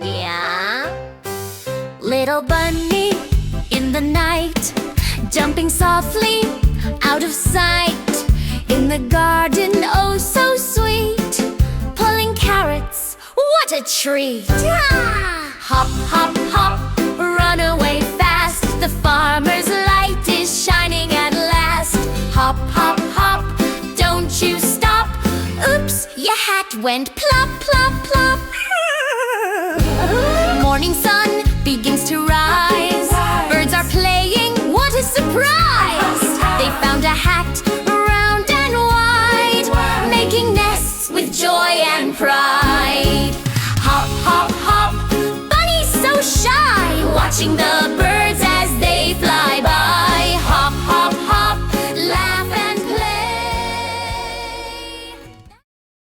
Yeah. Little bunny in the night, jumping softly out of sight. In the garden, oh so sweet, pulling carrots, what a treat! Hop, hop, hop, run away fast. The farmer's light is shining at last. Hop, hop, hop, don't you stop. Oops, your hat went plop, plop, plop. Morning sun begins to rise. Birds are playing, what a surprise! They found a hat round and wide, making nests with joy and pride. Hop, hop, hop, bunny's so shy, watching the